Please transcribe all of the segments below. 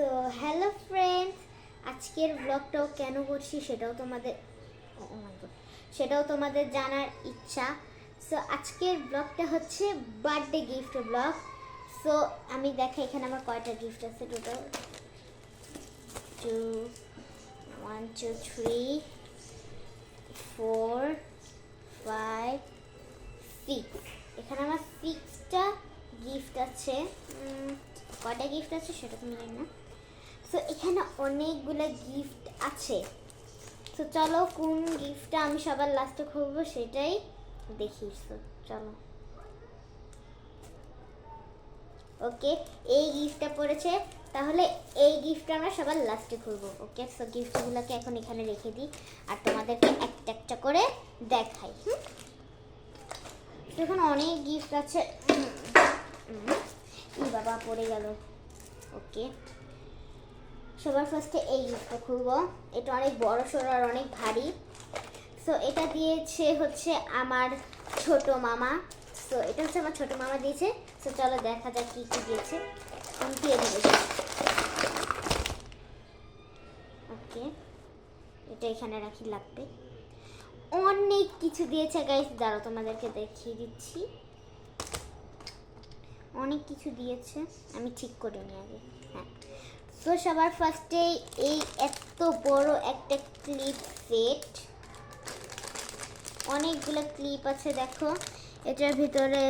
So hello friends, আজকের ব্লগটাও কেন করছি সেটাও তোমাদের জানার ইচ্ছা। সো আজকের ব্লগটা হচ্ছে বার্থডে গিফট ব্লগ। সো আমি দেখাই এখানে আমার কয়টা গিফট আছে। টোটাল 1 2 3 4 5 6। এখানে আমার 6টা গিফট আছে। কয়টা গিফট আছে সেটা তুমি জানি না। সো এখানে অনেকগুলো গিফট আছে। তো চলো কোন গিফটটা আমি সবার লাস্টে খুলবো সেটাই দেখি। সো চলো। ওকে, এই গিফটটা পড়েছে, তাহলে এই গিফটটা আমরা সবার লাস্টে খুলবো। ওকে, সো গিফটগুলোকে এখন এখানে রেখে দিই আর তোমাদেরকে একটা একটা করে দেখাই। এখন অনেক গিফট আছে। বাবা পড়ে গেল। ওকে, সবার ফার্স্টে এই গিফটটা খুলবো। এটা অনেক বড় সড়ো আর অনেক ভারী। সো এটা দিয়েছে হচ্ছে আমার ছোট মামা। সো এটা হচ্ছে আমার ছোট মামা দিয়েছে। সো চলো দেখা যাক কি কি দিয়েছে। দিয়ে দিয়েছে। ওকে, এটা এখানে রাখি, লাগবে। অনেক কিছু দিয়েছে গাইস, দাঁড়াও তোমাদেরকে দেখিয়ে দিচ্ছি। অনেক কিছু দিয়েছে, আমি ঠিক করে নিই আগে। হ্যাঁ, তো সবার ফার্স্টে এই এত বড় একটা ক্লিপ সেট। অনেকগুলো ক্লিপ আছে দেখো। এটার ভিতরে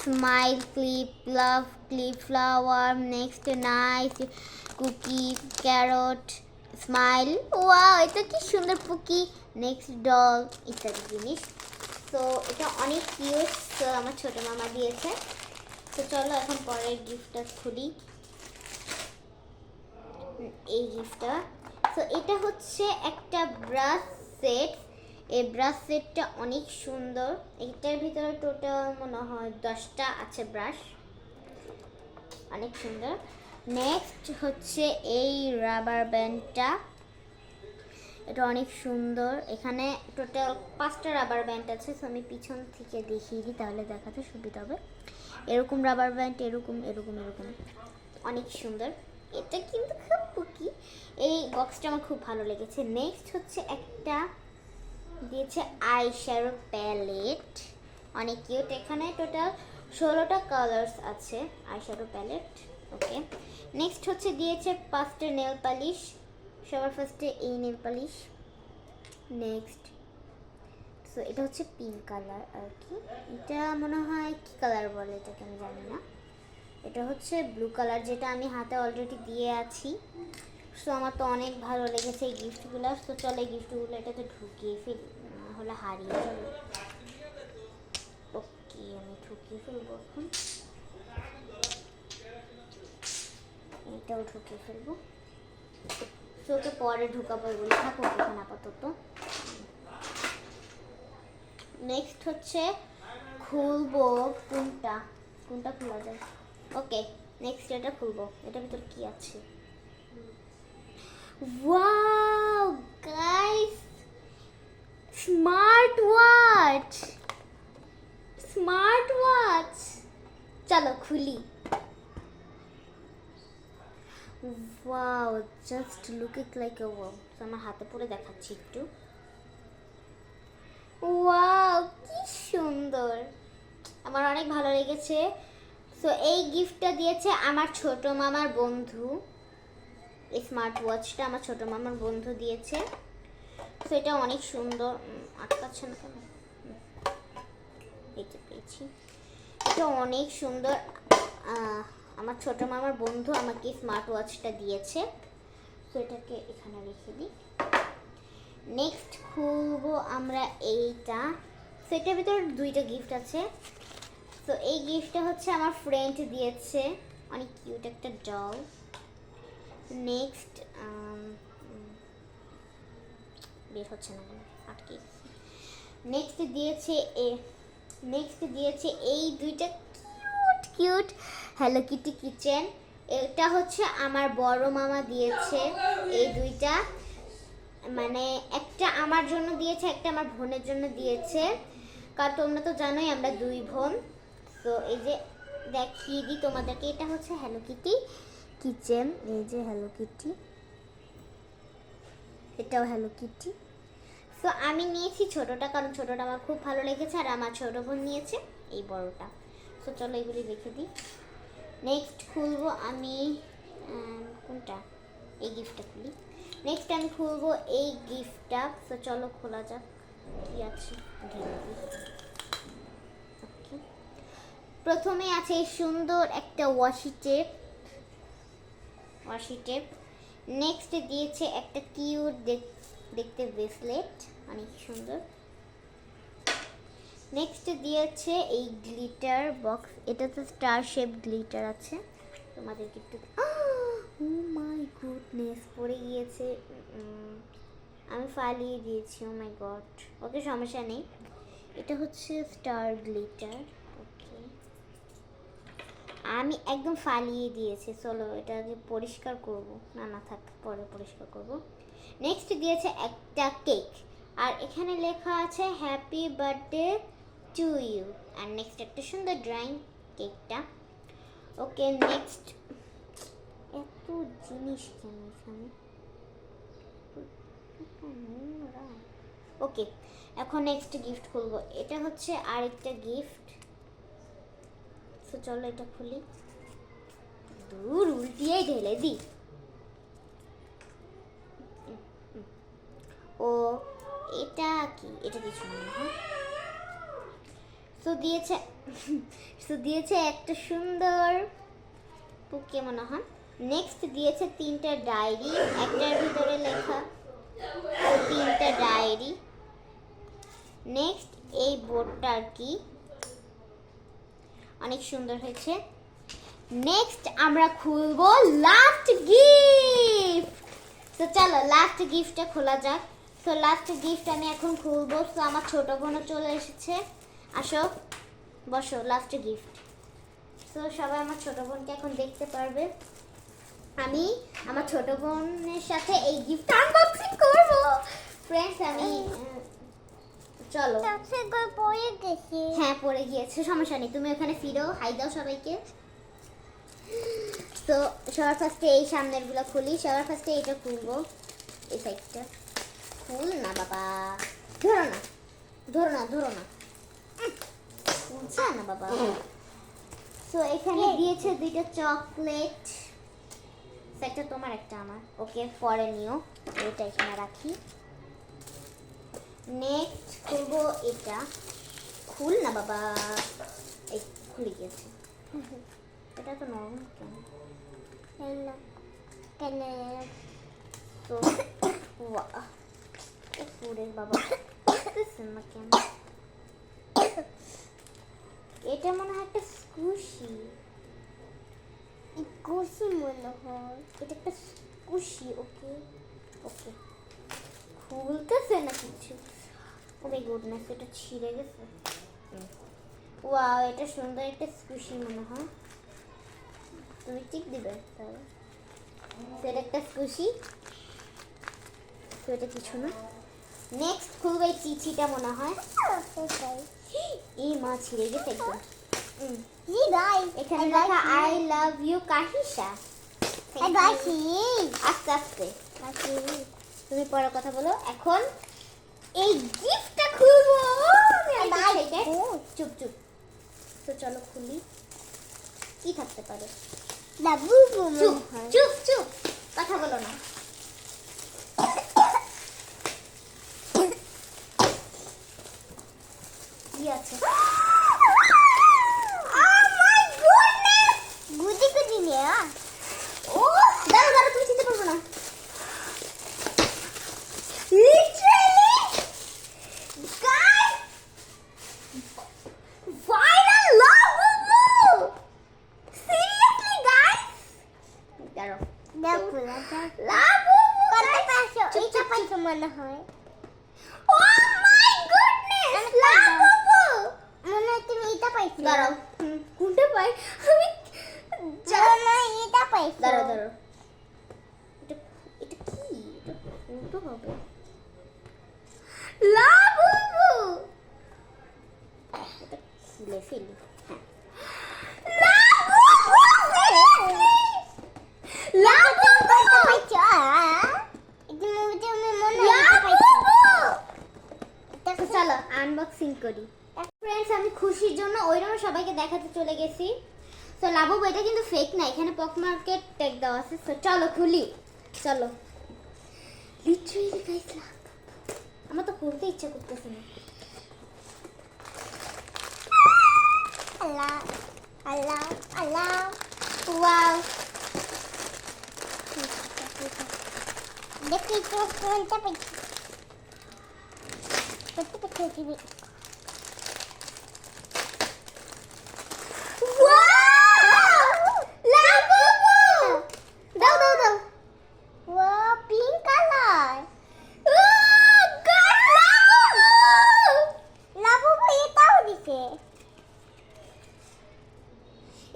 smile clip, love clip, flower, next nice, cookie, carrot, smile, wow এটা কি সুন্দর, পুকি, নেক্সট ডল ইত্যাদি জিনিস। তো এটা অনেক কিউট। তো আমার ছোট মামা দিয়েছে। তো চলো এখন পরের গিফটটা খুলি। এই গিফটটা, তো এটা হচ্ছে একটা ব্রাশ সেট। এই ব্রাশ সেটটা অনেক সুন্দর। এটার ভিতরে টোটাল মনে হয় 10টা আছে ব্রাশ, অনেক সুন্দর। নেক্সট হচ্ছে এই রাবার ব্যান্ডটা, এটা অনেক সুন্দর। এখানে টোটাল 5টা রাবার ব্যান্ড আছে। তো আমি পিছন থেকে দেখিয়ে দিই, তাহলে দেখাতে সুবিধা হবে। এরকম রাবার ব্যান্ড, এরকম এরকম এরকম, অনেক সুন্দর। এটা কিন্তু খুব পুকি। এই বক্সটা আমার খুব ভালো লেগেছে। নেক্সট হচ্ছে একটা দিয়েছে আই শ্যাডো প্যালেট, অনেক কিউট। এখানে টোটাল 16টা কালার্স আছে আই শ্যাডো প্যালেট। ওকে, নেক্সট হচ্ছে দিয়েছে 5টা নেল পালিশ। সবার ফার্স্টে এই নেল পালিশ। নেক্সট, সো এটা হচ্ছে পিঙ্ক কালার আর কি। এটা মনে হয় কি কালার বলে এটাকে আমি জানি না। এটা হচ্ছে ব্লু কালার, যেটা আমি হাতে অলরেডি দিয়ে আছি। সো আমার তো অনেক ভালো লেগেছে এই গিফটগুলো। তো চলো এই গিফটগুলো এটাতে ঢুকিয়ে ফেলি, হলে হারিয়ে যাবে। ওকে, আমি ঢুকিয়ে ফেলবো এখন। এটাও ঢুকিয়ে ফেলবো। সো ওকে পরে ঢুকাবো, এগুলো থাকুক এখন আপাতত। নেক্সট হচ্ছে খুলবো কোনটা খোলা যায়। ওকে, নেক্সট এটা খুলবো। এটার ভিতর কি আছে? Wow guys, smart watch. চলো খুলি। Wow, just look it like a wow. আমার হাতে পরে দেখাচ্ছি একটু। ওয়াও কি সুন্দর, আমার অনেক ভালো লেগেছে। সো এই গিফটটা দিয়েছে আমার ছোট মামার বন্ধু। এই স্মার্ট ওয়াচটা আমার ছোট মামার বন্ধু দিয়েছে। সো এটা অনেক সুন্দর। আটকাচ্ছে না কেন? এই যে পেয়েছি। এটা অনেক সুন্দর। আমার ছোট মামার বন্ধু আমাকে স্মার্ট ওয়াচটা দিয়েছে। তো এটাকে এখানে রেখে দিই। নেক্সট খুলবো আমরা এইটা। সেটার ভিতরে 2টা গিফট আছে। তো এই গিফটটা হচ্ছে আমার ফ্রেন্ড দিয়েছে, অনেক কিউট একটা ডল। নেক্সট বের হচ্ছে না, আটকে। নেক্সট দিয়েছে এই 2টা কিউট হ্যালো কিটি কিচেন। এটা হচ্ছে আমার বড় মামা দিয়েছে। এই 2টা, মানে একটা আমার জন্য দিয়েছে, একটা আমার বোনের জন্য দিয়েছে। কারণ তোমরা তো জানোই আমরা 2 বোন। তো এই যে দেখিয়ে দিই তোমাদেরকে, এটা হচ্ছে হ্যালো কিচেন, এই যে হ্যালো কিটি, এটাও হ্যালো কিটি। সো আমি নিয়েছি ছোটটা, কারণ ছোটটা আমার খুব ভালো লেগেছে, আর আমার ছোট বোন নিয়েছে এই বড়টা। সো চলো এগুলি রেখে দিই। নেক্সট খুলবো আমি কোনটা, এই গিফটটা খুলি। নেক্সট আমি খুলবো এই গিফটটা। সো চলো খোলা যাক কি আছে। ওকে, প্রথমে আছে এই সুন্দর একটা ওয়াশি টেপ। নেক্সট দিয়েছে একটা কিউট দেখতে ব্রেসলেট, অনেক সুন্দর। নেক্সট দিয়েছে এই গ্লিটার বক্স, এটা তো স্টার শেপ গ্লিটার আছে। তোমাদেরকে একটু, ও মাই গুডনেস, পড়ে গিয়েছে। আমি ফালিয়ে দিয়েছি, ও মাই গড। ওকে, সমস্যা নেই। এটা হচ্ছে স্টার গ্লিটার। ওকে, আমি একদম ফালিয়ে দিয়েছি। চলো এটাকে পরিষ্কার করব। না থাক, পরে পরিষ্কার করব। নেক্সট দিয়েছে একটা কেক, আর এখানে লেখা আছে হ্যাপি বার্থডে টু ইউ। আর নেক্সট একটা সুন্দর ড্রয়িং কেকটা। ওকে, নেক্সট এত জিনিস কেন এখানে। ওকে, এখন নেক্সট গিফট খুলবো। এটা হচ্ছে আরেকটা গিফট। তো চলো এটা খুলি। দূর, উল্টিয়ে ঢেলে দিই। ও এটা কি, এটা কিছু মনে হয়। দিয়েছে একটা সুন্দর বুকে মনে হয়। নেক্সট দিয়েছে 3টা ডায়েরি, একটার ভিতরে লেখা 3টা ডায়েরি। নেক্সট এই বোর্ডটা আর কি, অনেক সুন্দর হয়েছে। নেক্সট আমরা খুলবো লাস্ট গিফট। তো চলো লাস্ট গিফটটা খোলা যাক। তো লাস্ট গিফট আমি এখন খুলবো। তো আমার ছোট বোনও চলে এসেছে, আসো বসো। Last gift. তো সবাই আমার ছোট বোনকে এখন দেখতে পারবে। আমি আমার ছোট বোনের সাথে এই গিফট আনবক্সিং করব। ফ্রেন্ডস, আমি চলো। পড়ে গেছে, হ্যাঁ পড়ে গিয়েছে, সমস্যা নেই। তুমি ওখানে ফিরো, হাই দাও সবাইকে। তো সবার ফার্স্টে এই সামনেরগুলো খুলি। সবার ফার্স্টে এটা খুলবো, এই সাইডটা। খুল না বাবা, ধরো না খুলছে না বাবা। তো এখানে দিয়েছে 2টা চকলেট, একটা তোমার একটা আমার। ওকে, পরে নিও, এটা এখানে রাখি। নেক্সট খুলবো এটা। খুল না বাবা, এই খুলে গেছে। এটা তো নরম কেন। তো পুরে বাবা না কেন। এটা মনে হয় একটা স্কুশি মনে হয়। এটা একটা স্কুশি। ওকে, খুলতেছে না কিছু। ওরে গুডনেস, এটা ছিঁড়ে গেছে। ওয়াও, এটা সুন্দর একটা স্কুশি মনে হয়। তুমি ঠিক দিবে তাহলে। সেটা একটা স্কুশি, তো এটা কিছু না। নেক্সট খুলবে এই চিচিটা মনে হয়। এই মা, ছিঁড়ে গেছে একদম। এখানে লেখা আই লাভ ইউ কাহিসা। আস্তে আস্তে, তুমি পরে কথা বলো। এখন এই গিফটটা খুলবো। চুপ। তো চলো খুলি, কি থাকতে পারে। চুপ, কথা বলো না। কি আছে? গুটি নিয়ে ও দাঁড়া, তুমি চিনতে পারবো না। মনে হয় তুমি এটা পাইছো। দাঁড়াও, কোনটা পাই আমি? এটা পাইছো। দাঁড়াও, এটা কি? এটা উল্টো হবে। লাবুবু, এটা খুলে ফেলি। করি। ফ্রেন্ডস আমি খুশির জন্য ওইরকম সবাইকে দেখাতে চলে গেছি। তো লাবু এটা কিন্তু ফেক না, এখানে পক মার্কেট ট্যাগ দেওয়া আছে। তো চলো খুলি, চলো। লিটারেলি গাইস আমার তো খুলতে ইচ্ছা করতেছে না। আল্লাহ আল্লাহ আল্লাহ, ওয়াও দেখি তো কোনটা পেয়েছি। কত পেয়েছি?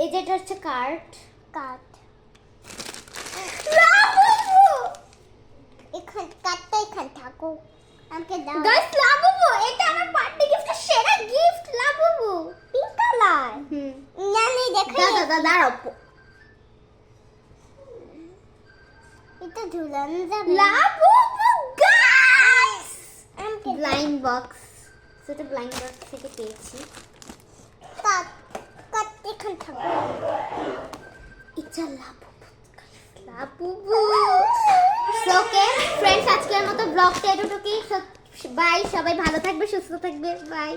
এই যেটা হচ্ছে কার্ড এখান কার্ডটা এখান থাকো, আমাকে দাও গাইস। লাবুবু এটা আমার বার্থডে গিফটের সেরা গিফট। Labubu pink colour. না না দেখো দাঁড়াও, এটা ঝুলানো যাবে। লাবুবু গাইস আমাকে ব্লাইন্ড বক্স, সেটা ব্লাইন্ড বক্স থেকে পেয়েছি। কাট এখান থাকো। ইচ্ছা লাবুবু। ওকে ফ্রেন্ডস, আজকের মতো ব্লগটা এটুকুই। বাই, সবাই ভালো থাকবে, সুস্থ থাকবে, বাই।